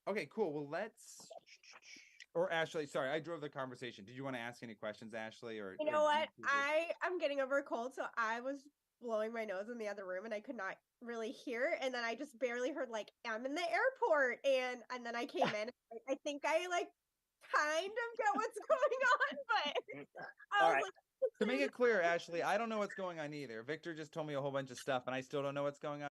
Okay, cool. Well, or Ashley, sorry, I drove the conversation. Did you want to ask any questions, Ashley, You or know you what? I am getting over a cold, so I was blowing my nose in the other room and I could not really hear. And then I just barely heard like I'm in the airport, and then I came in. I think I like kind of get what's going on, but All I was right. like, to make it clear, Ashley, I don't know what's going on either. Victor just told me a whole bunch of stuff, and I still don't know what's going on.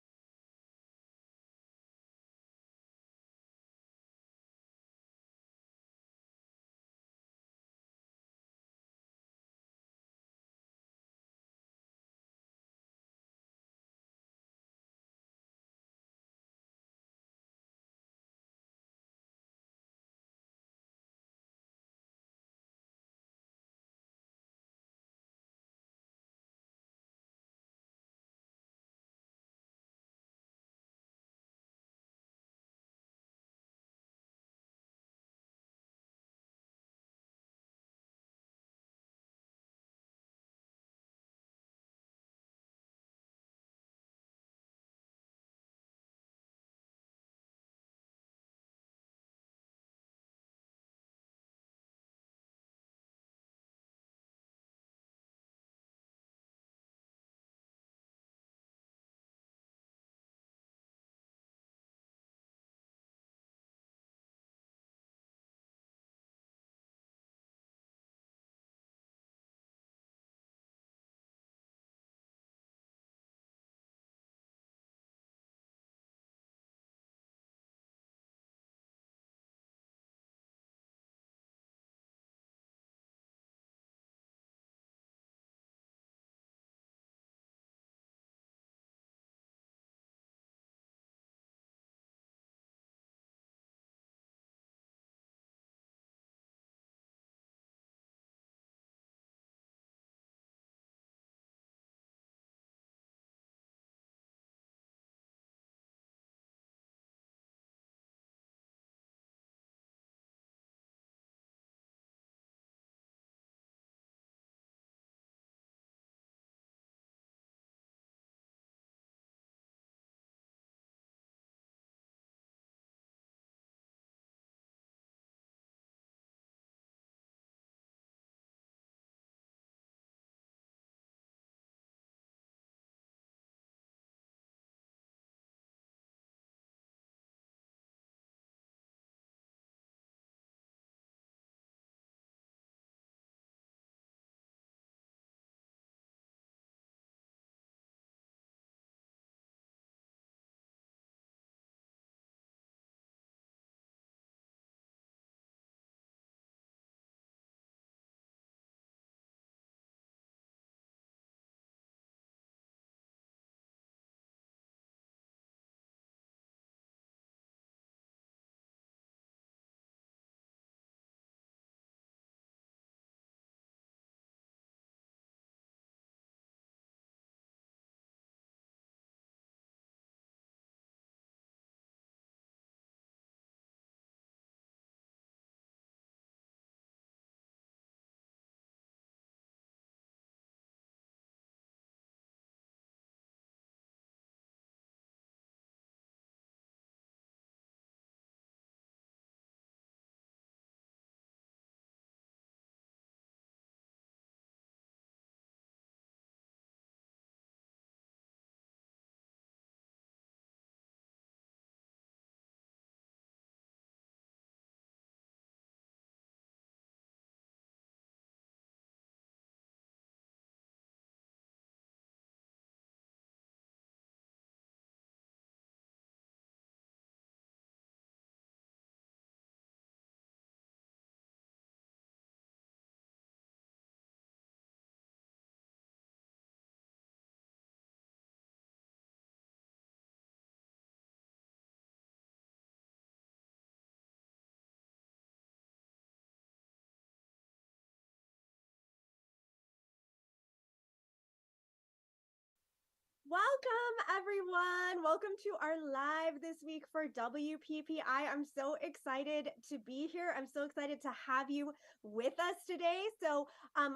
Welcome, everyone. Welcome to our live this week for WPPI. I'm so excited to be here. I'm so excited to have you with us today. So, at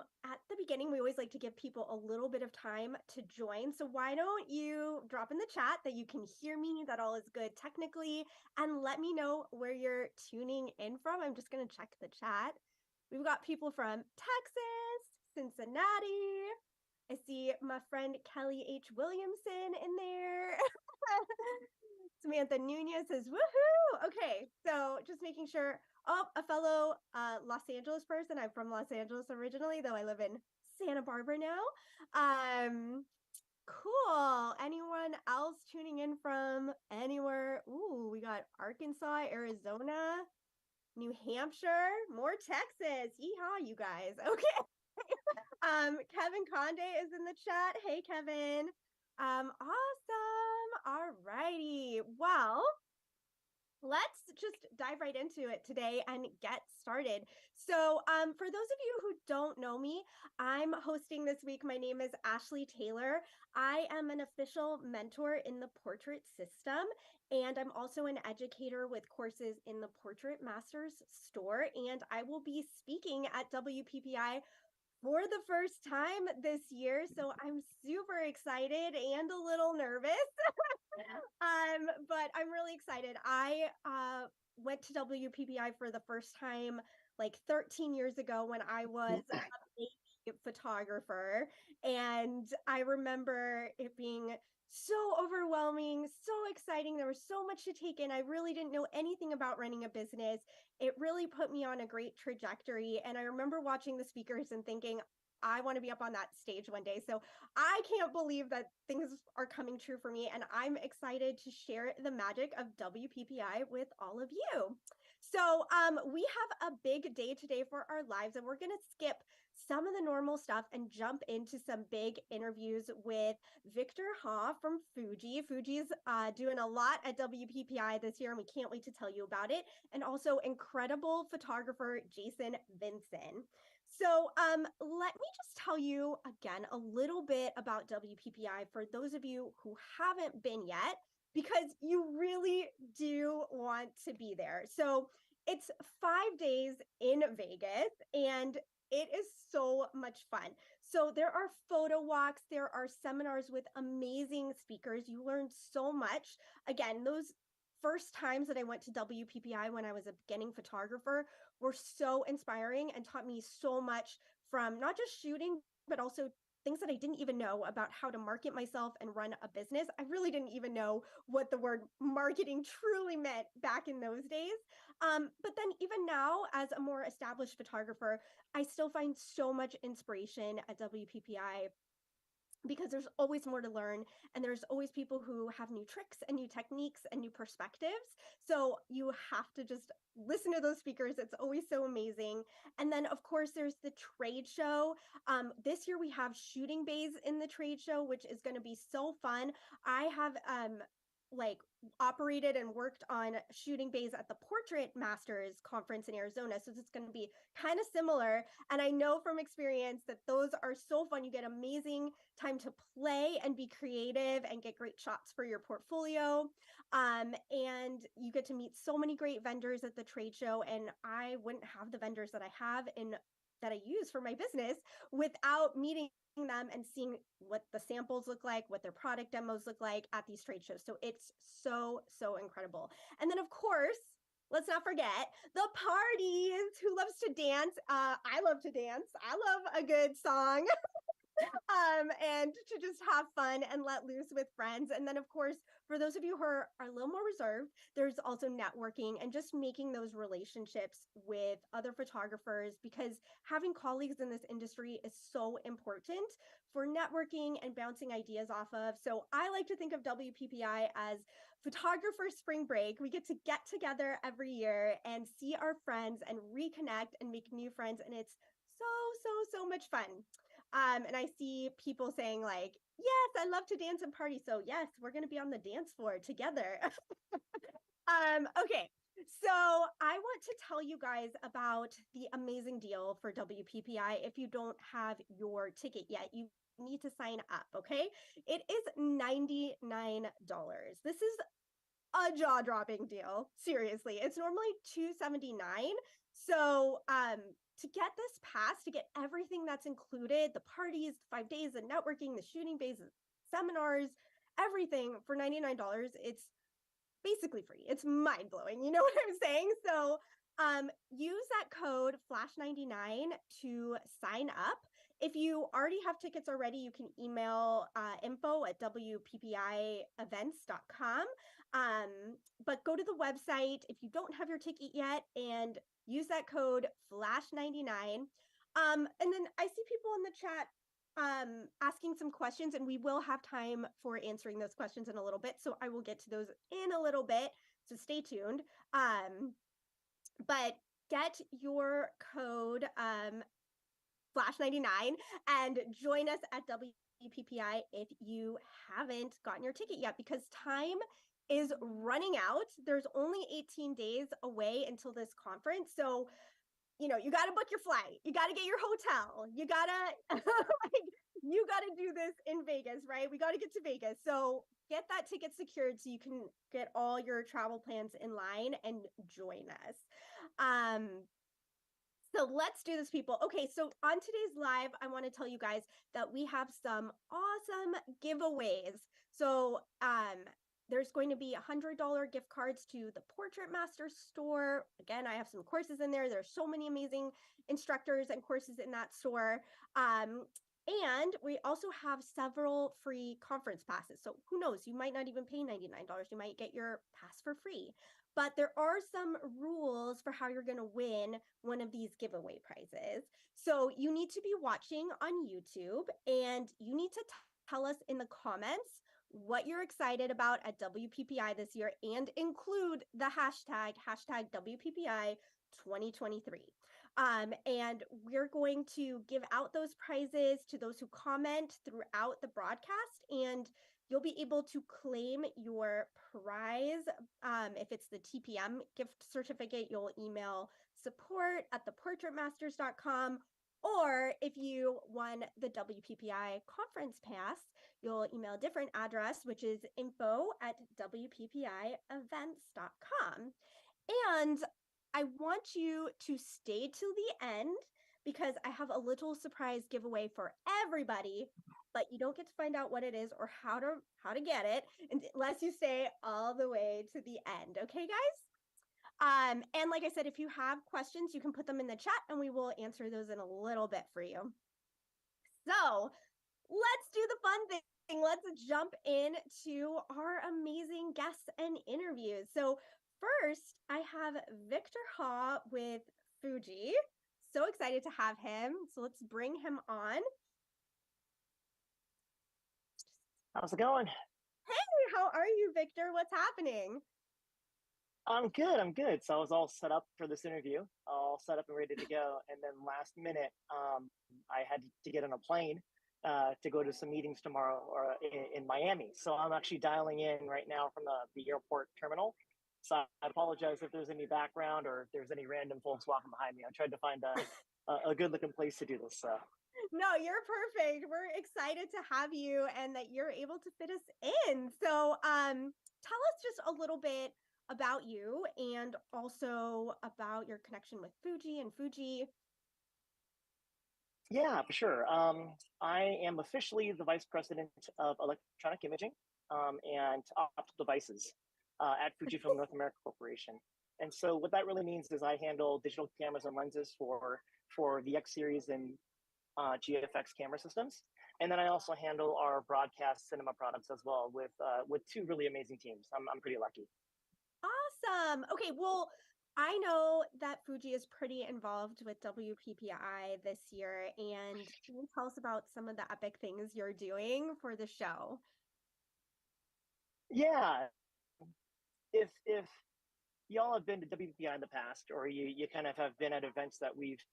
the beginning, we always like to give people a little bit of time to join. So, why don't you drop in the chat that you can hear me, that all is good technically, and let me know where you're tuning in from. I'm just going to check the chat. We've got people from Texas, Cincinnati. I see my friend Kelly H. Williamson in there. Samantha Nunez says, woohoo! Okay, so just making sure. Oh, a fellow Los Angeles person. I'm from Los Angeles originally, though I live in Santa Barbara now. Cool. Anyone else tuning in from anywhere? Ooh, we got Arkansas, Arizona, New Hampshire, more Texas. Yeehaw, you guys. Okay. Kevin Conde is in the chat. Hey, Kevin. Awesome. All righty. Well, let's just dive right into it today and get started. So, for those of you who don't know me, I'm hosting this week. My name is Ashleigh Taylor. I am an official mentor in the portrait system, and I'm also an educator with courses in the Portrait Masters store. And I will be speaking at WPPI for the first time this year. So I'm super excited and a little nervous. But I'm really excited. I went to WPPI for the first time like 13 years ago when I was a baby photographer. And I remember it being so overwhelming, so exciting. There was so much to take in. I really didn't know anything about running a business. It really put me on a great trajectory. And I remember watching the speakers and thinking, I want to be up on that stage one day. So I can't believe that things are coming true for me. And I'm excited to share the magic of WPPI with all of you. So we have a big day today for our lives, and we're going to skip some of the normal stuff and jump into some big interviews with Victor Ha from Fuji. Fuji's doing a lot at WPPI this year, and we can't wait to tell you about it. And also incredible photographer Jason Vinson. So let me just tell you again a little bit about WPPI for those of you who haven't been yet, because you really do want to be there. So it's 5 days in Vegas, and it is so much fun. So there are photo walks, there are seminars with amazing speakers. You learn so much. Again, those first times that I went to WPPI when I was a beginning photographer were so inspiring and taught me so much from not just shooting, but also things that I didn't even know about how to market myself and run a business. I really didn't even know what the word marketing truly meant back in those days. But then, even now, as a more established photographer, I still find so much inspiration at WPPI because there's always more to learn, and there's always people who have new tricks and new techniques and new perspectives. So you have to just listen to those speakers. It's always so amazing. And then of course there's the trade show. This year we have shooting bays in the trade show, which is going to be so fun. I have like operated and worked on shooting bays at the Portrait Masters conference in Arizona. So it's going to be kind of similar. And I know from experience that those are so fun. You get amazing time to play and be creative and get great shots for your portfolio. And you get to meet so many great vendors at the trade show. And I wouldn't have the vendors that I have in that I use for my business without meeting them and seeing what the samples look like, what their product demos look like at these trade shows. So it's so, so incredible. And then of course, let's not forget the parties. Who loves to dance? I love to dance. I love a good song. And to just have fun and let loose with friends. And then, of course, for those of you who are a little more reserved, there's also networking and just making those relationships with other photographers, because having colleagues in this industry is so important for networking and bouncing ideas off of. So I like to think of WPPI as photographer spring break. We get to get together every year and see our friends and reconnect and make new friends. And it's so much fun. And I see people saying like, yes, I love to dance and party. So yes, we're going to be on the dance floor together. Okay. So I want to tell you guys about the amazing deal for WPPI. If you don't have your ticket yet, you need to sign up, okay? It is $99. This is a jaw-dropping deal. Seriously, it's normally $279. So, to get this pass, to get everything that's included, the parties, the 5 days, the networking, the shooting bays, seminars, everything for $99, it's basically free. It's mind-blowing. You know what I'm saying? So, use that code flash99 to sign up. If you already have tickets already, you can email info@wppievents.com. But go to the website if you don't have your ticket yet and use that code flash99. And then I see people in the chat asking some questions, and we will have time for answering those questions in a little bit. So I will get to those in a little bit. So stay tuned. But get your code flash99 and join us at WPPI if you haven't gotten your ticket yet, because time is running out. There's only 18 days away until this conference. So, you know, you got to book your flight. You got to get your hotel. You got to like, you got to do this in Vegas, right? We got to get to Vegas. So get that ticket secured so you can get all your travel plans in line and join us. So let's do this, people. Okay, so on today's live, I want to tell you guys that we have some awesome giveaways. So there's going to be $100 gift cards to the Portrait Master store. Again, I have some courses in there. There's so many amazing instructors and courses in that store. And we also have several free conference passes. So who knows, you might not even pay $99. You might get your pass for free. But there are some rules for how you're going to win one of these giveaway prizes. So you need to be watching on YouTube, and you need to tell us in the comments what you're excited about at WPPI this year, and include the hashtag WPPI 2023. And we're going to give out those prizes to those who comment throughout the broadcast, and you'll be able to claim your prize. If it's the TPM gift certificate, you'll email support@theportraitmasters.com. Or if you won the WPPI conference pass, you'll email a different address, which is info@wppievents.com. And I want you to stay till the end, because I have a little surprise giveaway for everybody, but you don't get to find out what it is or how to get it unless you stay all the way to the end. Okay, guys? And like I said, if you have questions, you can put them in the chat and we will answer those in a little bit for you. So let's do the fun thing. Let's jump into our amazing guests and interviews. So first, I have Victor Ha with Fuji. So excited to have him. So let's bring him on. How's it going? Hey, how are you, Victor? What's happening? I'm good. I'm good. So I was all set up for this interview, all set up and ready to go. And then last minute, I had to get on a plane to go to some meetings tomorrow or in Miami. So I'm actually dialing in right now from the airport terminal. So I apologize if there's any background or if there's any random folks walking behind me. I tried to find a good looking place to do this. So. No, you're perfect. We're excited to have you and that you're able to fit us in. So tell us just a little bit about you and also about your connection with Fuji and Fuji. Yeah, for sure. I am officially the Vice President of Electronic Imaging and Optical Devices at Fujifilm North America Corporation. And so what that really means is I handle digital cameras and lenses for the X series and GFX camera systems. And then I also handle our broadcast cinema products as well with two really amazing teams. I'm pretty lucky. Awesome. Okay, well, I know that Fuji is pretty involved with WPPI this year, and can you tell us about some of the epic things you're doing for the show? Yeah, if y'all have been to WPPI in the past, or you kind of have been at events that we've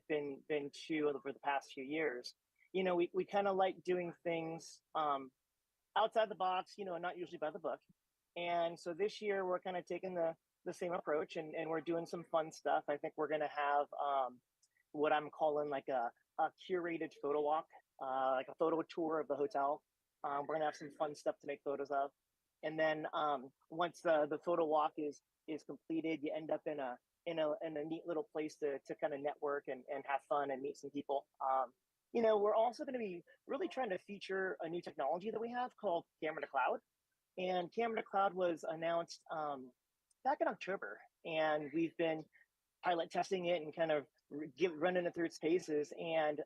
been to over the past few years, you know, we kind of like doing things outside the box, you know, and not usually by the book. And so this year we're kind of taking the same approach, and we're doing some fun stuff. I think we're going to have what I'm calling like a curated photo walk like a photo tour of the hotel. We're gonna have some fun stuff to make photos of, and then once the photo walk is completed, you end up in a neat little place to kind of network and have fun and meet some people. We're also going to be really trying to feature a new technology that we have called Camera to Cloud, and Camera to Cloud was announced back in October, and we've been pilot testing it and kind of running it through its paces. And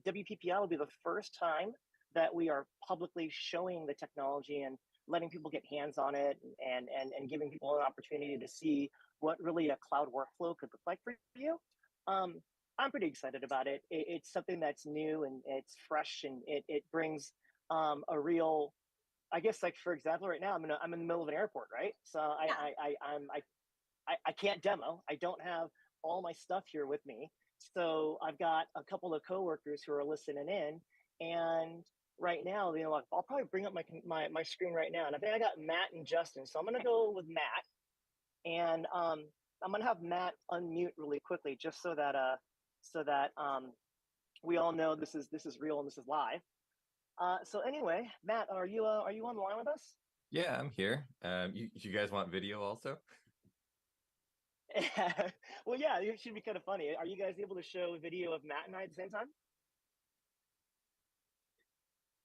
WPPI will be the first time that we are publicly showing the technology and letting people get hands on it, and giving people an opportunity to see what really a cloud workflow could look like for you. I'm pretty excited about it. It's something that's new and it's fresh, and it brings a real, I guess, like, for example, right now I'm in the middle of an airport, right? So I can't demo. I don't have all my stuff here with me. So I've got a couple of coworkers who are listening in, and right now, I'll probably bring up my screen right now, and I think I got Matt and Justin. So I'm gonna go with Matt, and I'm gonna have Matt unmute really quickly, just so that we all know this is real and this is live. So anyway, Matt, are you on the line with us? Yeah, I'm here. You guys want video also? Well, yeah, it should be kind of funny. Are you guys able to show a video of Matt and I at the same time?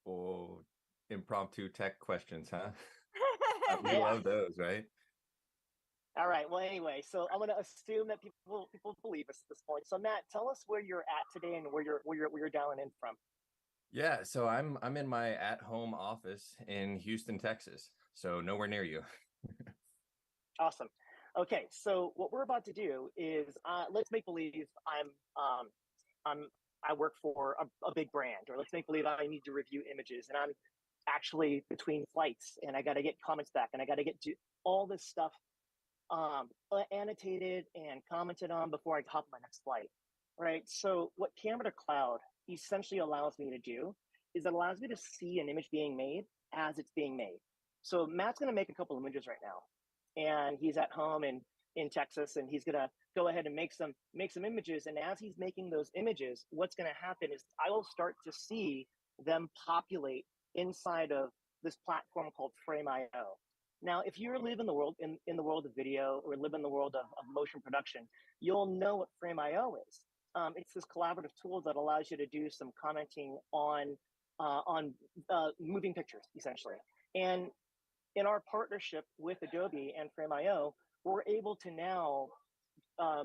Oh, impromptu tech questions, huh? We love those, right? All right. Well, anyway, so I'm going to assume that people believe us at this point. So Matt, tell us where you're at today and where you're dialing in from. Yeah, so I'm in my at-home office in Houston, Texas. So nowhere near you. Awesome. Okay, so what we're about to do is let's make believe I work for a big brand, or let's make believe I need to review images, and I'm actually between flights, and I got to get comments back, and I got to get to all this stuff annotated and commented on before I hop on my next flight, right? So what Camera to Cloud essentially allows me to do is it allows me to see an image being made as it's being made. So Matt's going to make a couple of images right now, and he's at home in Texas, and he's going to go ahead and make some images. And as he's making those images, what's going to happen is I will start to see them populate inside of this platform called Frame.io. Now, if you live in the world in the world of video, or live in the world of motion production, you'll know what Frame.io is. It's this collaborative tool that allows you to do some commenting on moving pictures, essentially. And in our partnership with Adobe and Frame.io, we're able to now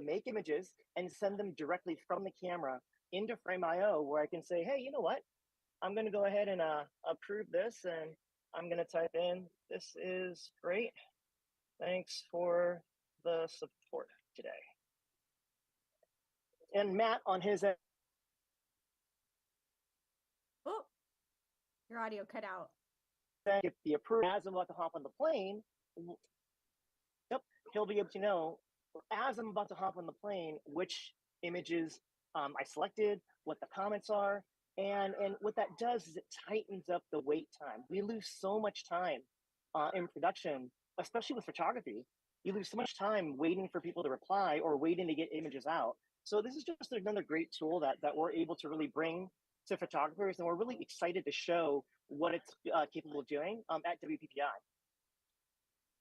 make images and send them directly from the camera into Frame.io, where I can say, hey, you know what? I'm going to go ahead and approve this, and I'm going to type in, this is great. Thanks for the support today. And Matt, on his end. Oh, your audio cut out. Get the approval as I'm about to hop on the plane. Yep, he'll be able to know as I'm about to hop on the plane which images I selected, what the comments are, and what that does is it tightens up the wait time. We lose so much time in production, especially with photography. You lose so much time waiting for people to reply or waiting to get images out. So this is just another great tool that we're able to really bring to photographers, and we're really excited to show what it's capable of doing at WPPI.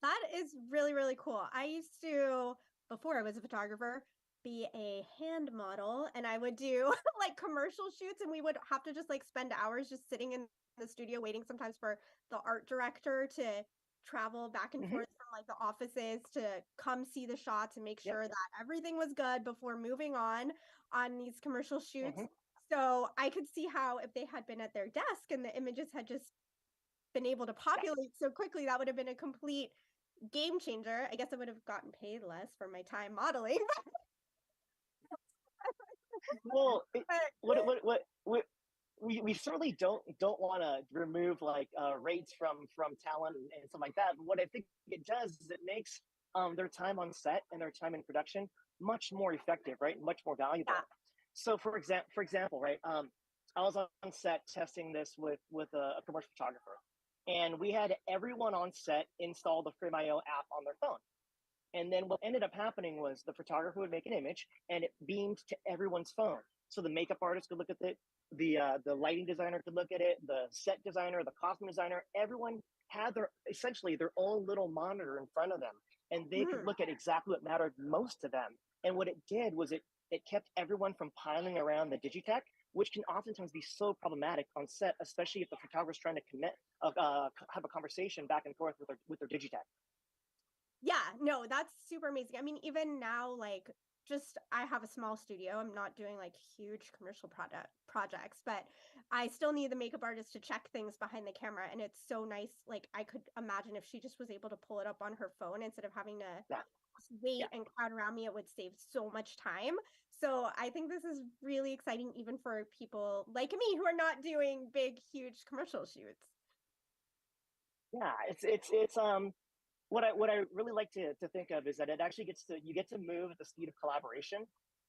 That is really, really cool. I used to, before I was a photographer, be a hand model, and I would do like commercial shoots, and we would have to just like spend hours just sitting in the studio waiting sometimes for the art director to travel back and forth from like the offices to come see the shots and make sure that everything was good before moving on these commercial shoots. So I could see how if they had been at their desk and the images had just been able to populate so quickly, that would have been a complete game changer. I guess I would have gotten paid less for my time modeling. Well, we certainly don't want to remove like rates from talent and stuff like that. But what I think it does is it makes their time on set and their time in production much more effective, right? Much more valuable. So for example, right? I was on set testing this with a commercial photographer, and we had everyone on set install the Frame.io app on their phone. And then what ended up happening was the photographer would make an image and it beamed to everyone's phone. So the makeup artist could look at it, the lighting designer could look at it, the set designer, the costume designer, everyone had essentially their own little monitor in front of them, and they could look at exactly what mattered most to them. And what it did was it kept everyone from piling around the Digitech, which can oftentimes be so problematic on set, especially if the photographer's trying to have a conversation back and forth with their Digitech. Yeah, no, that's super amazing. I mean, even now, like, just I have a small studio. I'm not doing like huge commercial projects, but I still need the makeup artist to check things behind the camera. And it's so nice. Like, I could imagine if she just was able to pull it up on her phone instead of having to wait and crowd around me, it would save so much time. So I think this is really exciting, even for people like me who are not doing big, huge commercial shoots. Yeah, it's what I really like to think of is that it actually you get to move at the speed of collaboration,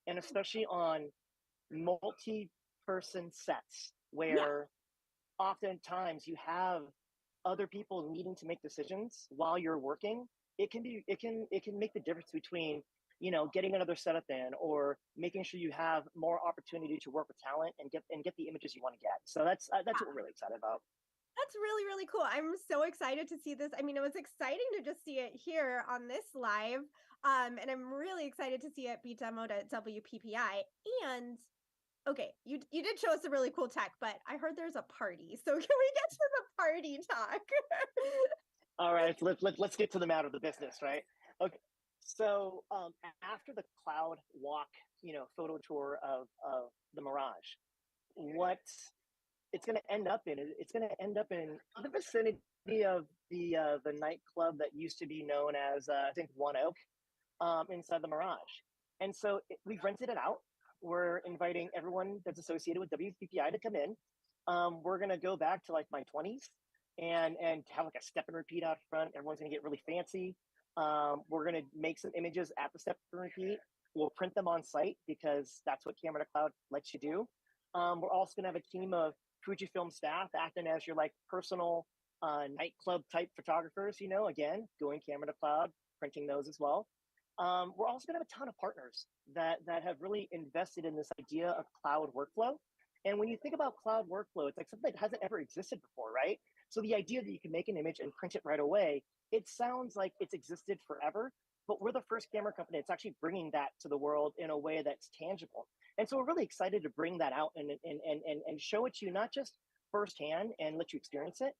and especially on multi-person sets where oftentimes you have other people needing to make decisions while you're working. It can make the difference between, you know, getting another setup in or making sure you have more opportunity to work with talent and get the images you want to get. So that's what we're really excited about. That's really, really cool. I'm so excited to see this. I mean, it was exciting to just see it here on this live. And I'm really excited to see it be demoed at WPPI. And okay, you did show us a really cool tech, but I heard there's a party. So can we get to the party talk? All right, let's get to the matter of the business, right? Okay. So after the cloud walk, you know, photo tour of the Mirage, what it's going to end up in the vicinity of the nightclub that used to be known as I think One Oak, inside the Mirage. And so we've rented it out. We're inviting everyone that's associated with WPPI to come in. We're going to go back to like my 20s and have like a step and repeat out front. Everyone's going to get really fancy. We're going to make some images at the step and repeat. We'll print them on site because that's what Camera to Cloud lets you do. We're also going to have a team of Fujifilm staff acting as your like personal nightclub type photographers, you know, again, going Camera to Cloud, printing those as well. We're also going to have a ton of partners that have really invested in this idea of cloud workflow. And when you think about cloud workflow, it's like something that hasn't ever existed before, right? So the idea that you can make an image and print it right away, it sounds like it's existed forever, but we're the first camera company that's actually bringing that to the world in a way that's tangible. And so we're really excited to bring that out and show it to you, not just firsthand and let you experience it.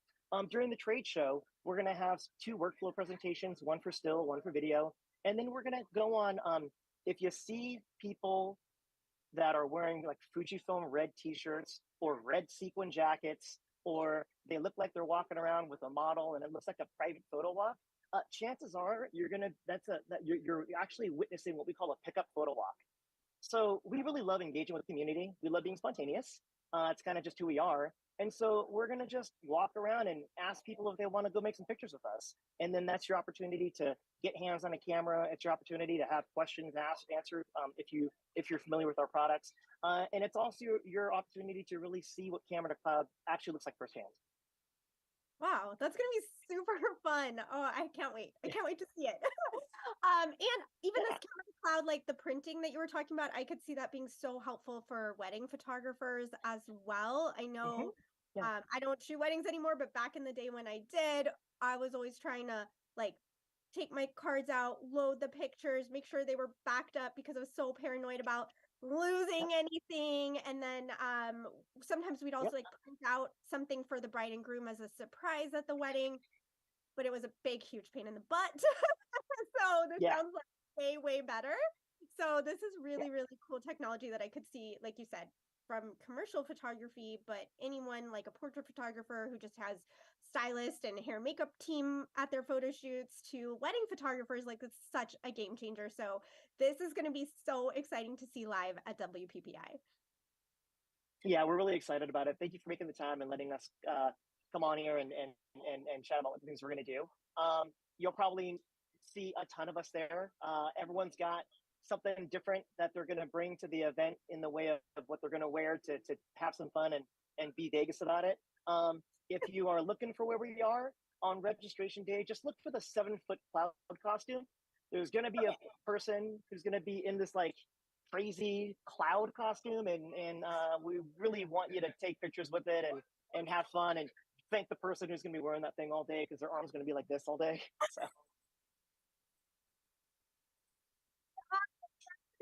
During the trade show, we're going to have 2 workflow presentations, one for still, one for video. And then we're going to go on, if you see people that are wearing like Fujifilm red t-shirts or red sequin jackets, or they look like they're walking around with a model and it looks like a private photo walk, chances are you're actually witnessing what we call a pickup photo walk. So we really love engaging with the community. We love being spontaneous. It's kind of just who we are. And so we're going to just walk around and ask people if they want to go make some pictures with us. And then that's your opportunity to get hands on a camera. It's your opportunity to have questions answered if you're familiar with our products. And it's also your opportunity to really see what Camera to Cloud actually looks like firsthand. Wow, that's going to be super fun. Oh, I can't wait. I can't wait to see it. And even this Camera to Cloud, like the printing that you were talking about, I could see that being so helpful for wedding photographers as well. I know I don't shoot weddings anymore, but back in the day when I did, I was always trying to like take my cards out, load the pictures, make sure they were backed up because I was so paranoid about losing anything. And then sometimes we'd also like print out something for the bride and groom as a surprise at the wedding, but it was a big huge pain in the butt. So this sounds like way better. So this is really cool technology that I could see, like you said, from commercial photography, but anyone like a portrait photographer who just has stylist and hair makeup team at their photo shoots to wedding photographers, like it's such a game changer. So this is going to be so exciting to see live at WPPI. Yeah, we're really excited about it. Thank you for making the time and letting us come on here and chat about what the things we're going to do. You'll probably see a ton of us there. Everyone's got something different that they're going to bring to the event in the way of what they're going to wear to have some fun and be Vegas about it. If you are looking for where we are on registration day, just look for the 7-foot cloud costume. There's going to be a person who's going to be in this like crazy cloud costume, and we really want you to take pictures with it and have fun and thank the person who's going to be wearing that thing all day because their arm's going to be like this all day. So.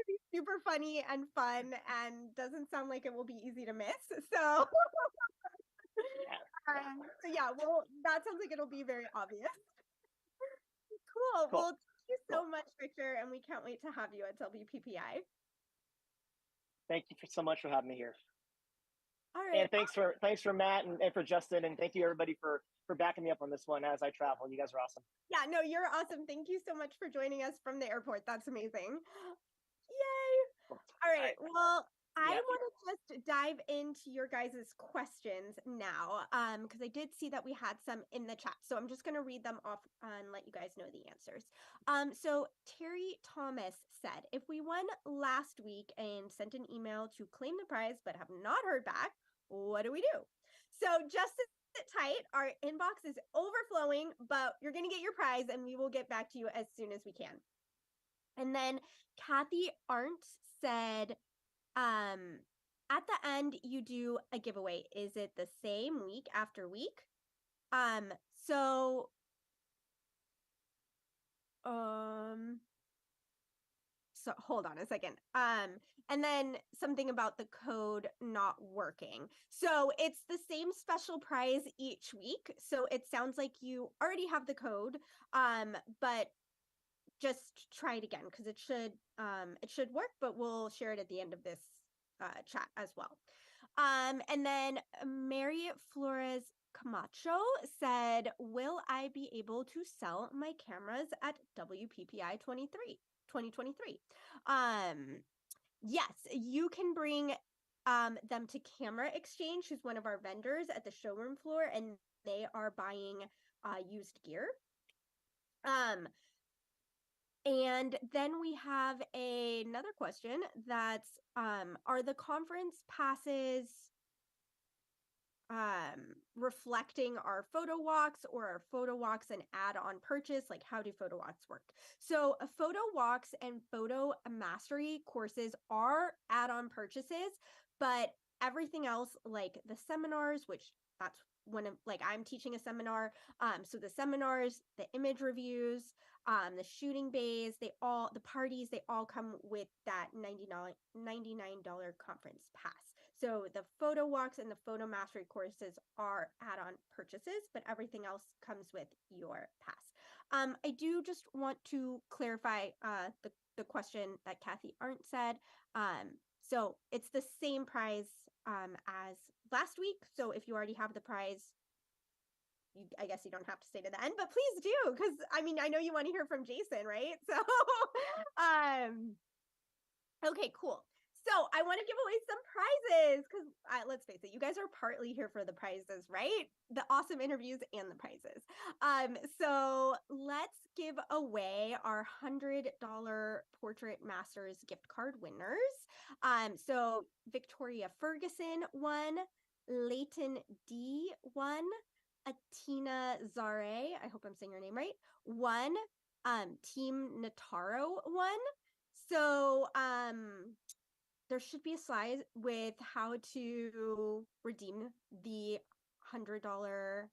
Be super funny and fun and doesn't sound like it will be easy to miss. So so yeah, well, that sounds like it'll be very obvious. Cool. Well, thank you so much, Victor, and we can't wait to have you at WPPI. Thank you so much for having me here. All right. And thanks for Matt and for Justin, and thank you everybody for backing me up on this one as I travel. You guys are awesome. Yeah, no, you're awesome. Thank you so much for joining us from the airport. That's amazing. Yay. All right. Well, I want to just dive into your guys' questions now, because I did see that we had some in the chat. So I'm just going to read them off and let you guys know the answers. So Terry Thomas said, if we won last week and sent an email to claim the prize but have not heard back, what do we do? So just sit tight. Our inbox is overflowing, but you're going to get your prize and we will get back to you as soon as we can. And then Kathy Arndt said, at the end, you do a giveaway. Is it the same week after week? So hold on a second. And then something about the code not working. So it's the same special prize each week. So it sounds like you already have the code, but just try it again because it should work, but we'll share it at the end of this chat as well. And then Mary Flores Camacho said, will I be able to sell my cameras at WPPI 2023? Yes, you can bring them to Camera Exchange, who's one of our vendors at the showroom floor, and they are buying used gear. And then we have another question that's, are the conference passes reflecting our photo walks, or are photo walks an add-on purchase? Like, how do photo walks work? So photo walks and photo mastery courses are add-on purchases, but everything else, like the seminars, which that's when I'm teaching a seminar. So the seminars, the image reviews, the shooting bays, the parties, they all come with that $99 conference pass. So the photo walks and the photo mastery courses are add-on purchases, but everything else comes with your pass. I do just want to clarify the question that Kathy Arndt said. So it's the same prize as last week. So if you already have the prize, I guess you don't have to stay to the end, but please do, because I mean, I know you want to hear from Jason, right? So, okay, cool. So I want to give away some prizes because let's face it, you guys are partly here for the prizes, right? The awesome interviews and the prizes. So let's give away our $100 Portrait Masters gift card winners. So Victoria Ferguson won, Leighton D won, Atina Zare, I hope I'm saying your name right, won, Team Nataro won. So there should be a slide with how to redeem the $100.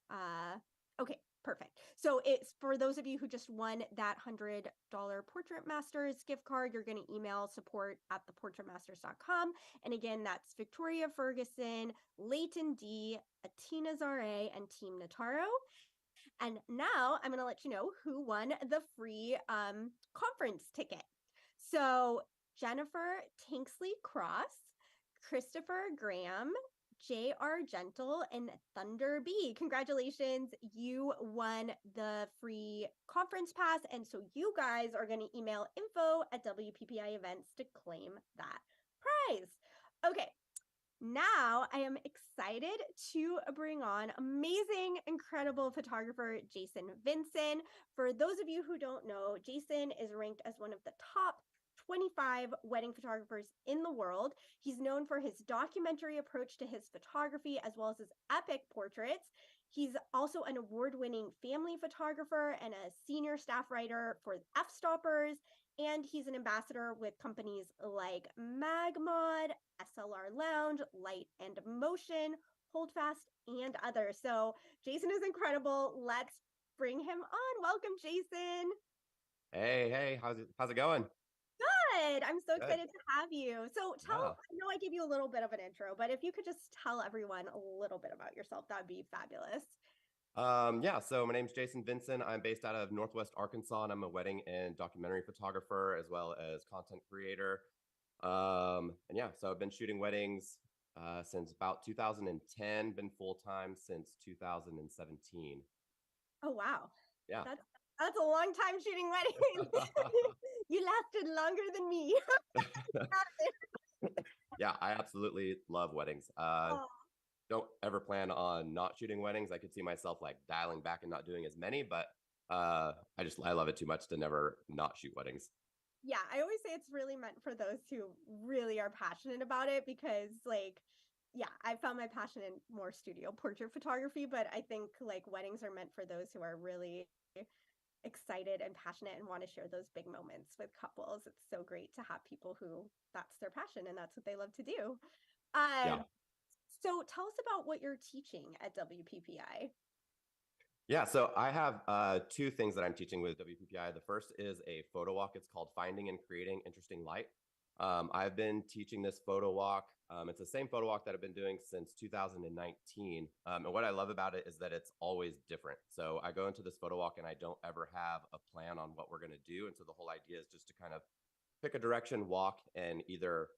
Okay, perfect. So it's for those of you who just won that $100 Portrait Masters gift card, you're going to email support@theportraitmasters.com. And again, that's Victoria Ferguson, Leighton D, Atina Zare, and Team Nataro. And now I'm going to let you know who won the free conference ticket. So Jennifer Tanksley Cross, Christopher Graham, J.R. Gentle, and Thunder B. Congratulations, you won the free conference pass. And so you guys are going to email info@WPPI events to claim that prize. Okay, now I am excited to bring on amazing, incredible photographer, Jason Vinson. For those of you who don't know, Jason is ranked as one of the top 25 wedding photographers in the world. He's known for his documentary approach to his photography, as well as his epic portraits. He's also an award-winning family photographer and a senior staff writer for F-Stoppers And he's an ambassador with companies like Magmod, SLR Lounge, Light and Motion, Holdfast, and others. So Jason is incredible. Let's bring him on. Welcome, Jason. Hey, how's it going? Good. I'm so Good. excited to have you. So Yeah. I know I gave you a little bit of an intro, but if you could just tell everyone a little bit about yourself, that'd be fabulous. Yeah, so my name's Jason Vinson. I'm based out of Northwest Arkansas, and I'm a wedding and documentary photographer as well as content creator. And yeah, so I've been shooting weddings since about 2010, been full-time since 2017. Oh wow. Yeah. That's a long time shooting weddings. You lasted longer than me. Yeah, I absolutely love weddings. Oh. Don't ever plan on not shooting weddings. I could see myself like dialing back and not doing as many, but I love it too much to never not shoot weddings. Yeah, I always say it's really meant for those who really are passionate about it because yeah, I found my passion in more studio portrait photography, but I think like weddings are meant for those who are really excited and passionate and want to share those big moments with couples. It's so great to have people who that's their passion and that's what they love to do. Yeah. So tell us about what you're teaching at WPPI. Yeah, so I have two things that I'm teaching with WPPI. The first is a photo walk. It's called Finding and Creating Interesting Light. I've been teaching this photo walk. It's the same photo walk that I've been doing since 2019. And what I love about it is that it's always different. So I go into this photo walk and I don't ever have a plan on what we're going to do. And so the whole idea is just to kind of pick a direction, walk, and either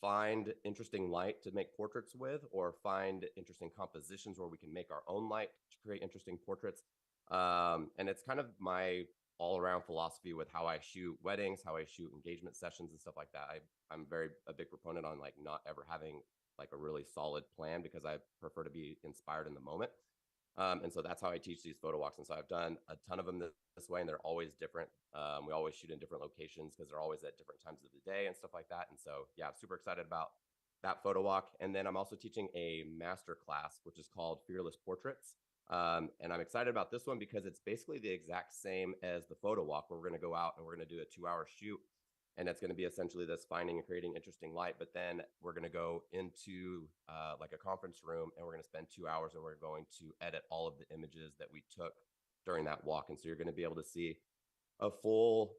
find interesting light to make portraits with, or find interesting compositions where we can make our own light to create interesting portraits. And it's kind of my all-around philosophy with how I shoot weddings, how I shoot engagement sessions and stuff like that. I'm a big proponent on like not ever having like a really solid plan because I prefer to be inspired in the moment. And so that's how I teach these photo walks. And so I've done a ton of them this way, and they're always different. We always shoot in different locations because they're always at different times of the day and stuff like that. And so, yeah, I'm super excited about that photo walk. And then I'm also teaching a master class, which is called Fearless Portraits. And I'm excited about this one because it's basically the exact same as the photo walk, where we're going to go out and we're going to do a 2-hour shoot. And it's going to be essentially this finding and creating interesting light. But then we're going to go into like a conference room, and we're going to spend 2 hours, and we're going to edit all of the images that we took during that walk. And so you're going to be able to see the full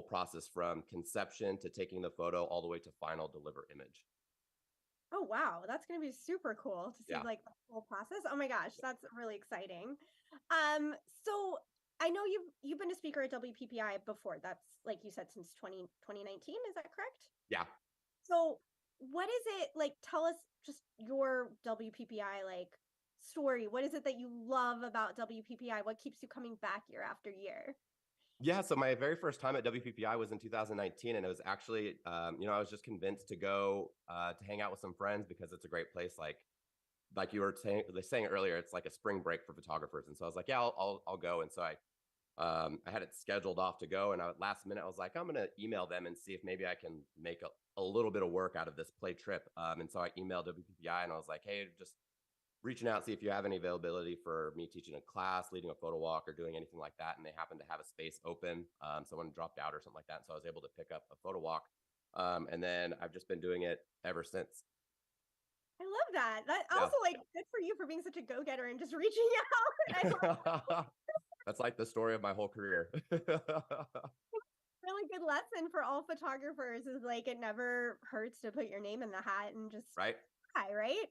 process from conception to taking the photo all the way to final deliver image. Oh wow, that's going to be super cool to see Yeah. like the whole process. Oh my gosh, that's really exciting. So I know you've been a speaker at WPPI before. That's like you said since 2019, is that correct? Yeah. So what is it like? Tell us just your WPPI like story. What is it that you love about WPPI? What keeps you coming back year after year? Yeah, so my very first time at WPPI was in 2019, and it was actually, I was just convinced to go to hang out with some friends because it's a great place. Like you were saying earlier, it's like a spring break for photographers, and so I was like, yeah, I'll go. And so I had it scheduled off to go, and last minute I was like, I'm gonna email them and see if maybe I can make a little bit of work out of this play trip. And so I emailed WPPI and I was like, hey, just reaching out, see if you have any availability for me teaching a class, leading a photo walk, or doing anything like that. And they happened to have a space open. Someone dropped out or something like that. And so I was able to pick up a photo walk. And then I've just been doing it ever since. I love that. That Yeah. also like good for you for being such a go-getter and just reaching out. That's like the story of my whole career. Really good lesson for all photographers is like it never hurts to put your name in the hat and just Right. try, right?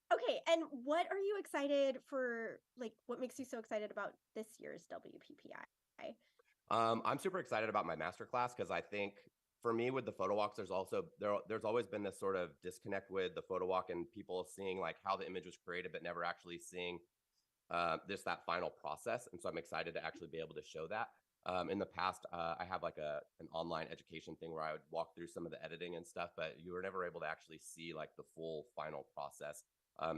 Okay, and what are you excited for? Like, what makes you so excited about this year's WPPI? I'm super excited about my masterclass because I think for me with the photo walks, there's always been this sort of disconnect with the photo walk and people seeing like how the image was created, but never actually seeing that final process. And so I'm excited to actually be able to show that. In the past, I have like an online education thing where I would walk through some of the editing and stuff, but you were never able to actually see like the full final process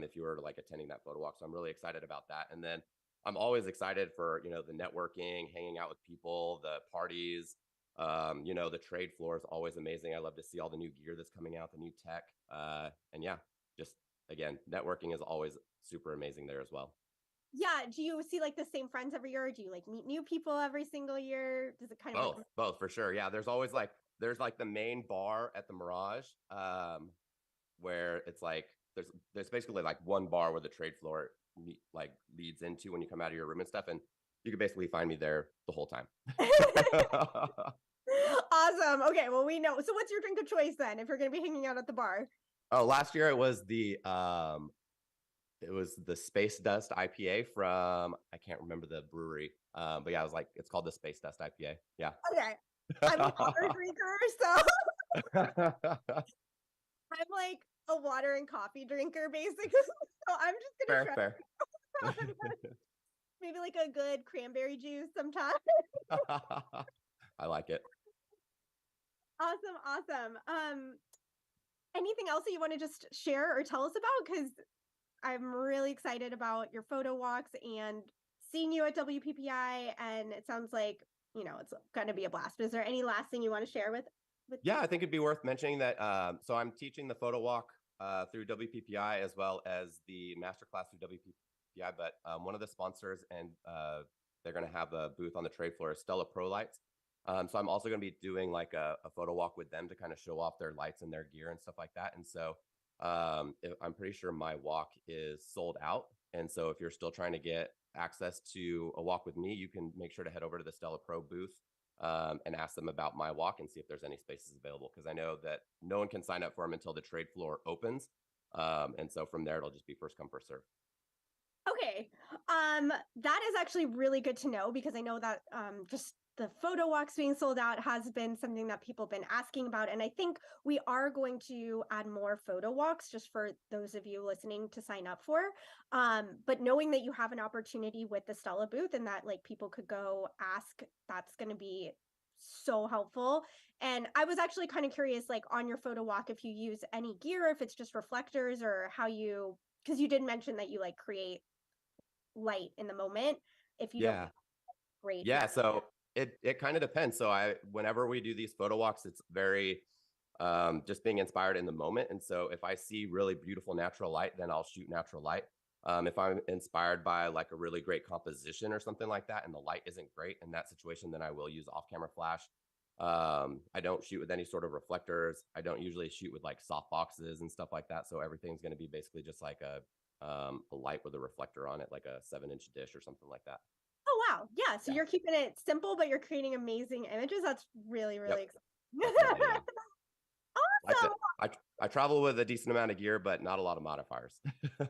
if you were like attending that photo walk. So I'm really excited about that. And then I'm always excited for, the networking, hanging out with people, the parties, the trade floor is always amazing. I love to see all the new gear that's coming out, the new tech. And yeah, just again, networking is always super amazing there as well. Yeah. Do you see like the same friends every year? Or do you like meet new people every single year? Does it kind of Both for sure. Yeah, there's always like the main bar at the Mirage, where it's like there's basically like one bar where the trade floor like leads into when you come out of your room and stuff, and you can basically find me there the whole time. Awesome. Okay, well we know. So what's your drink of choice then if you're going to be hanging out at the bar? Oh, last year it was the Space Dust IPA from, I can't remember the brewery. But yeah, it's called the Space Dust IPA. Yeah. Okay. I'm a water drinker, so I'm like a water and coffee drinker basically. So I'm just going to try maybe like a good cranberry juice sometime. I like it. Awesome. Anything else that you want to just share or tell us about? Because I'm really excited about your photo walks and seeing you at WPPI, and it sounds like it's going to be a blast. But is there any last thing you want to share with? Yeah, I think it'd be worth mentioning that. So I'm teaching the photo walk through WPPI as well as the masterclass through WPPI. But one of the sponsors, and they're going to have a booth on the trade floor, is Stella Pro Lights. So I'm also going to be doing like a photo walk with them to kind of show off their lights and their gear and stuff like that. And so I'm pretty sure my walk is sold out. And so if you're still trying to get access to a walk with me, you can make sure to head over to the Stella Pro booth and ask them about my walk and see if there's any spaces available. Because I know that no one can sign up for them until the trade floor opens. And so from there, it'll just be first come, first serve. Okay. That is actually really good to know, because I know that just the photo walks being sold out has been something that people have been asking about. And I think we are going to add more photo walks just for those of you listening to sign up for. But knowing that you have an opportunity with the Stella booth and that like people could go ask, that's going to be so helpful. And I was actually kind of curious, like on your photo walk, if you use any gear, if it's just reflectors, or how you, because you did mention that you like create light in the moment. If you don't, great. Yeah, so it kind of depends. So whenever we do these photo walks, it's very just being inspired in the moment. And so if I see really beautiful natural light, then I'll shoot natural light. If I'm inspired by like a really great composition or something like that, and the light isn't great in that situation, then I will use off-camera flash. I don't shoot with any sort of reflectors. I don't usually shoot with like soft boxes and stuff like that. So everything's going to be basically just like a light with a reflector on it, like a 7-inch dish or something like that. Oh, wow. Yeah. So you're keeping it simple, but you're creating amazing images. That's really, really exciting. Awesome. I travel with a decent amount of gear, but not a lot of modifiers. Yeah.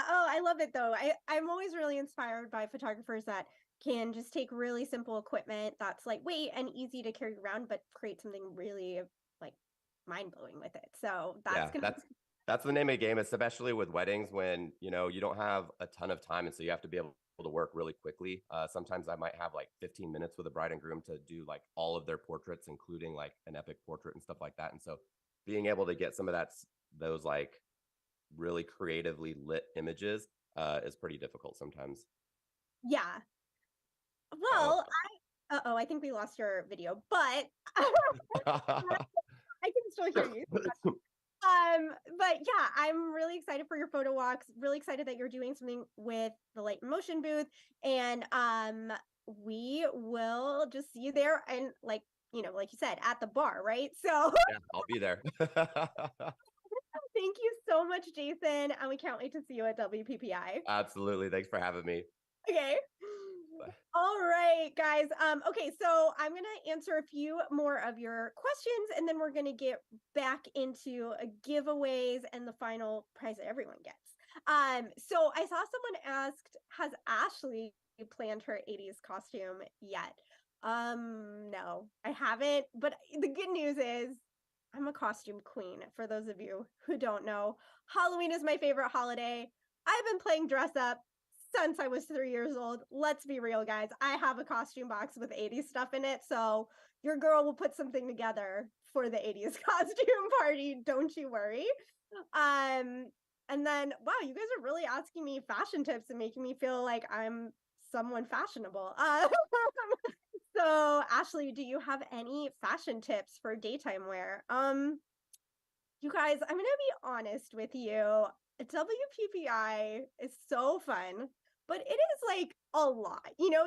Oh, I love it though. I'm always really inspired by photographers that can just take really simple equipment that's lightweight and easy to carry around, but create something really like mind-blowing with it. So that's the name of the game, especially with weddings when you don't have a ton of time, and so you have to be able to work really quickly. Sometimes I might have like 15 minutes with a bride and groom to do like all of their portraits, including like an epic portrait and stuff like that. And so being able to get some of those like really creatively lit images is pretty difficult sometimes. Yeah. Well, I think we lost your video, but I can still hear you. But yeah, I'm really excited for your photo walks. Really excited that you're doing something with the Light in Motion booth, and we will just see you there. And like you said, at the bar, right? So yeah, I'll be there. Thank you so much, Jason, and we can't wait to see you at WPPI. Absolutely, thanks for having me. Okay. Bye. All right, guys. Okay, so I'm going to answer a few more of your questions, and then we're going to get back into giveaways and the final prize that everyone gets. So I saw someone asked, has Ashleigh planned her 80s costume yet? No, I haven't. But the good news is I'm a costume queen. For those of you who don't know, Halloween is my favorite holiday. I've been playing dress up since I was 3 years old. Let's be real, guys. I have a costume box with 80s stuff in it. So your girl will put something together for the 80s costume party. Don't you worry. And then, wow, you guys are really asking me fashion tips and making me feel like I'm someone fashionable. So Ashleigh, do you have any fashion tips for daytime wear? You guys, I'm going to be honest with you. WPPI is so fun. but it is like a lot,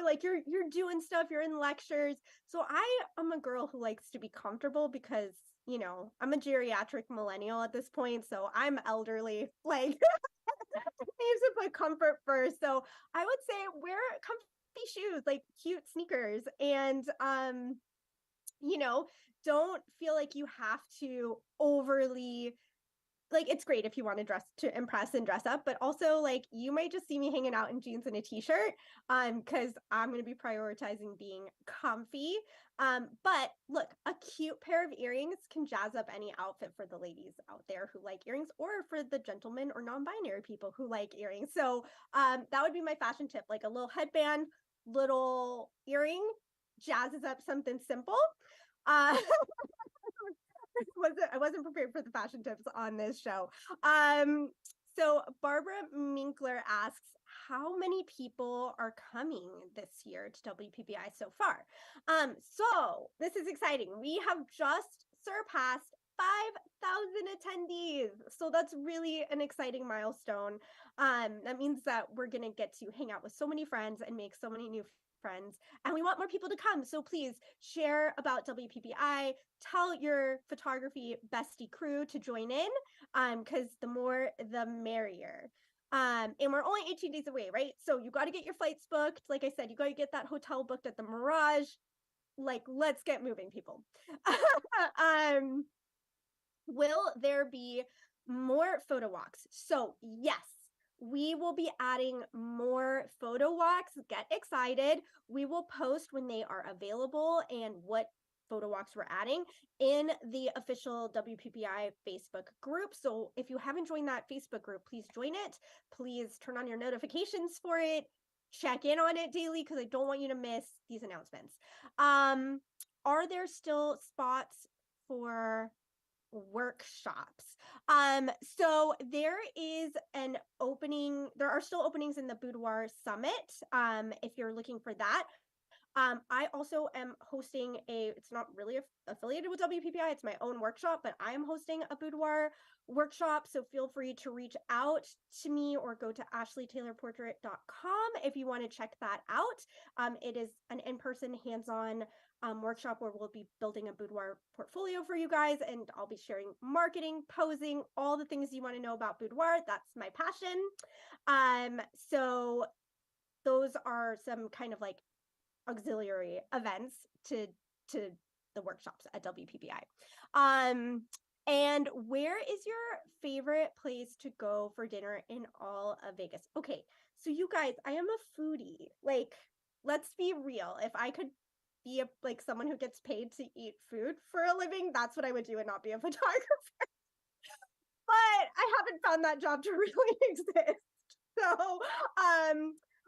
like you're doing stuff, you're in lectures. So I am a girl who likes to be comfortable because, I'm a geriatric millennial at this point, so I'm elderly, like needs to put comfort first. So I would say wear comfy shoes, like cute sneakers, and don't feel like you have to overly, like, it's great if you want to dress to impress and dress up, but also like you might just see me hanging out in jeans and a t-shirt because I'm going to be prioritizing being comfy. But look, a cute pair of earrings can jazz up any outfit for the ladies out there who like earrings, or for the gentlemen or non-binary people who like earrings. So that would be my fashion tip, like a little headband, little earring, jazzes up something simple. I wasn't prepared for the fashion tips on this show. So Barbara Minkler asks, how many people are coming this year to WPPI so far? So this is exciting. We have just surpassed 5,000 attendees. So that's really an exciting milestone. That means that we're going to get to hang out with so many friends and make so many new friends, and we want more people to come. So please share about WPPI, tell your photography bestie crew to join in, because the more the merrier. And we're only 18 days away, right? So you got to get your flights booked. Like I said, you got to get that hotel booked at the Mirage. Like, let's get moving, people. Will there be more photo walks? So yes, we will be adding more photo walks. Get excited. We will post when they are available and what photo walks we're adding in the official WPPI Facebook group. So if you haven't joined that Facebook group, please join it. Please turn on your notifications for it. Check in on it daily because I don't want you to miss these announcements. Are there still spots for workshops? So there is an opening, there are still openings in the Boudoir Summit, if you're looking for that. I also am hosting it's not really affiliated with WPPI, it's my own workshop, but I am hosting a boudoir workshop. So feel free to reach out to me or go to ashleightaylourportrait.com if you want to check that out. It is an in-person, hands-on workshop where we'll be building a boudoir portfolio for you guys, and I'll be sharing marketing, posing, all the things you want to know about boudoir. That's my passion. So those are some kind of like auxiliary events to the workshops at WPPI. And where is your favorite place to go for dinner in all of Vegas? Okay, so you guys, I am a foodie. Like, let's be real. If I could be like someone who gets paid to eat food for a living, that's what I would do and not be a photographer. But I haven't found that job to really exist. So,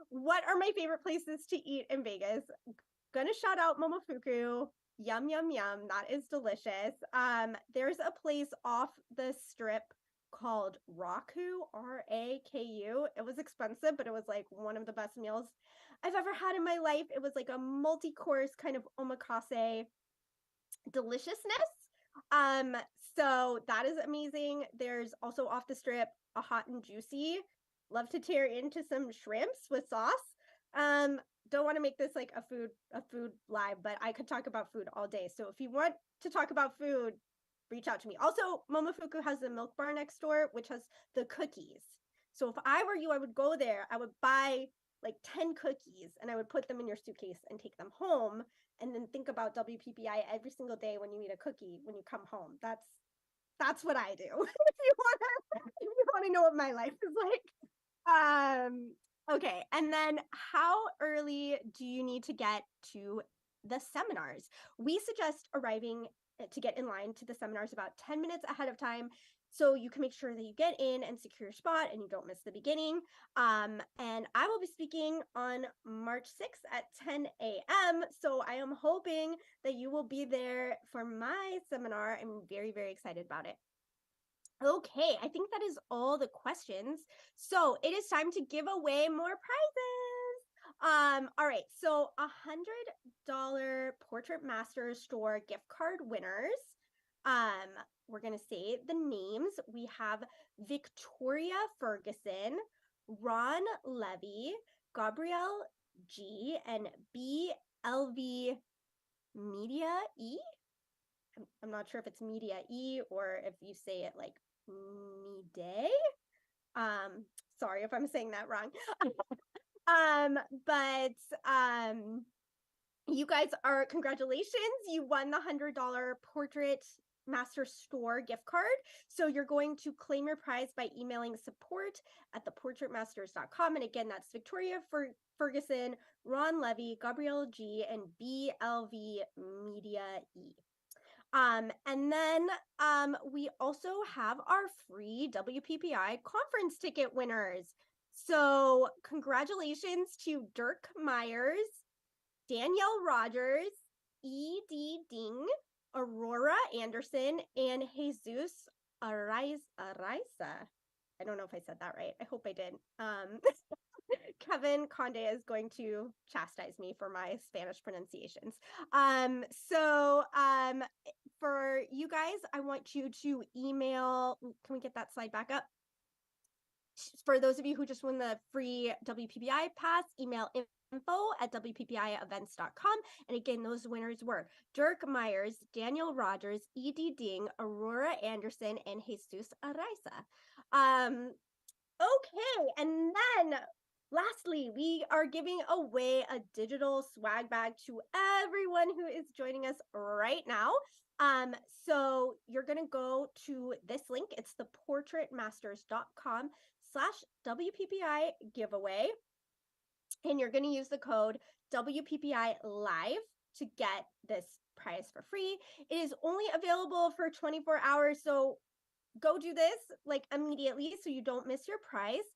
what are my favorite places to eat in Vegas? Gonna shout out Momofuku. Yum, yum, yum. That is delicious. There's a place off the strip called Raku, Raku. It was expensive, but it was like one of the best meals I've ever had in my life. It was like a multi-course kind of omakase deliciousness. So that is amazing. There's also off the strip a Hot and Juicy. Love to tear into some shrimps with sauce. Don't want to make this like a food live, but I could talk about food all day. So if you want to talk about food, reach out to me. Also, Momofuku has the milk bar next door, which has the cookies. So if I were you, I would go there. I would buy like 10 cookies and I would put them in your suitcase and take them home, and then think about WPPI every single day when you eat a cookie when you come home. That's what I do. If you want to know what my life is like. Okay, and then how early do you need to get to the seminars? We suggest arriving to get in line to the seminars about 10 minutes ahead of time, so you can make sure that you get in and secure your spot and you don't miss the beginning. And I will be speaking on March 6th at 10 a.m. So I am hoping that you will be there for my seminar. I'm very, very excited about it. Okay, I think that is all the questions. So it is time to give away more prizes. All right, so $100 Portrait Masters Store gift card winners. We're gonna say the names. We have Victoria Ferguson, Ron Levy, Gabrielle G and BLV Media E. I'm not sure if it's Media E or if you say it like Mide. Sorry if I'm saying that wrong. But you guys are, congratulations. You won the $100 Portrait Master Store gift card. So you're going to claim your prize by emailing support@theportraitmasters.com. And again, that's Victoria Ferguson, Ron Levy, Gabrielle G, and BLV Media E. And then we also have our free WPPI conference ticket winners. So congratulations to Dirk Myers, Danielle Rogers, E.D. Ding, Aurora Anderson, and Jesus Araiza. I don't know if I said that right. I hope I did. Kevin Conde is going to chastise me for my Spanish pronunciations. For you guys, I want you to email, can we get that slide back up? For those of you who just won the free WPPI pass, email info@WPPIevents.com. And again, those winners were Dirk Myers, Daniel Rogers, E.D. Ding, Aurora Anderson, and Jesus Araiza. Okay, and then lastly, we are giving away a digital swag bag to everyone who is joining us right now. So you're going to go to this link. It's theportraitmasters.com/WPPI giveaway. And you're going to use the code WPPI Live to get this prize for free. It is only available for 24 hours. So go do this like immediately so you don't miss your prize.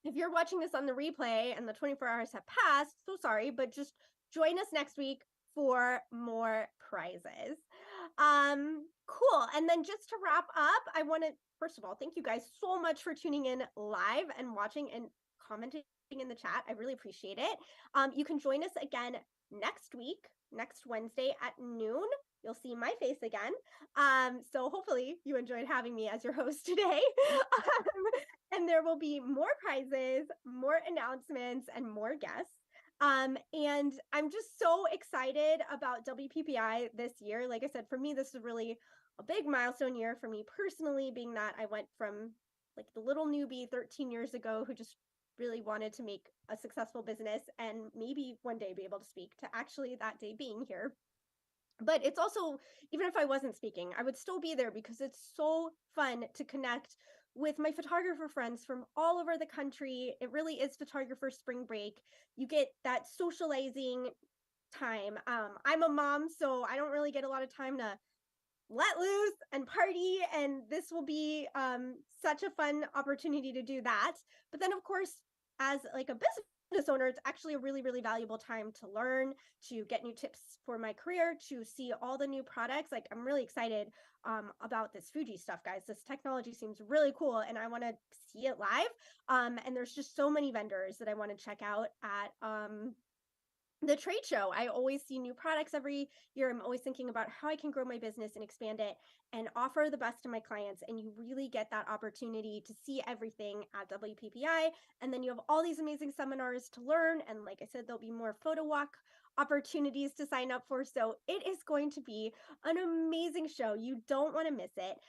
If you're watching this on the replay and the 24 hours have passed, so sorry, but just join us next week for more prizes. Cool. And then just to wrap up, I want to, first of all, thank you guys so much for tuning in live and watching and commenting in the chat. I really appreciate it. You can join us again next week, next Wednesday at noon. You'll see my face again. So hopefully you enjoyed having me as your host today. And there will be more prizes, more announcements, and more guests. And I'm just so excited about WPPI this year. Like I said, for me, this is really a big milestone year for me personally, being that I went from like the little newbie 13 years ago who just really wanted to make a successful business and maybe one day be able to speak, to actually that day being here. But it's also, even if I wasn't speaking, I would still be there because it's so fun to connect with my photographer friends from all over the country. It really is photographer spring break. You get that socializing time. I'm a mom, so I don't really get a lot of time to let loose and party. And this will be such a fun opportunity to do that. But then, of course, as like a business owner, it's actually a really, really valuable time to learn, to get new tips for my career, to see all the new products. Like, I'm really excited about this Fuji stuff, guys. This technology seems really cool and I want to see it live. And there's just so many vendors that I want to check out at the trade show. I always see new products every year. I'm always thinking about how I can grow my business and expand it and offer the best to my clients. And you really get that opportunity to see everything at WPPI. And then you have all these amazing seminars to learn. And like I said, there'll be more photo walk opportunities to sign up for. So it is going to be an amazing show. You don't want to miss it.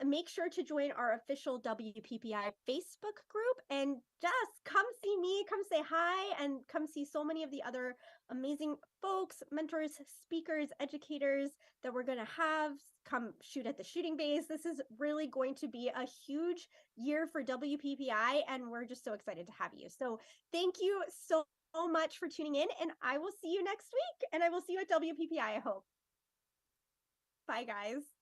Make sure to join our official WPPI Facebook group and just come see me, come say hi, and come see so many of the other amazing folks, mentors, speakers, educators that we're going to have come shoot at the shooting bays. This is really going to be a huge year for WPPI, and we're just so excited to have you. So thank you so much for tuning in, and I will see you next week, and I will see you at WPPI, I hope. Bye, guys.